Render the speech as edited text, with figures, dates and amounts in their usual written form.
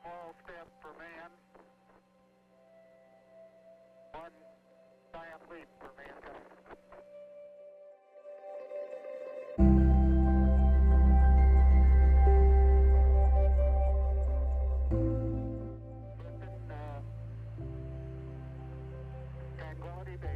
small step for man, one giant leap for mankind. Listen, Tranquility Base.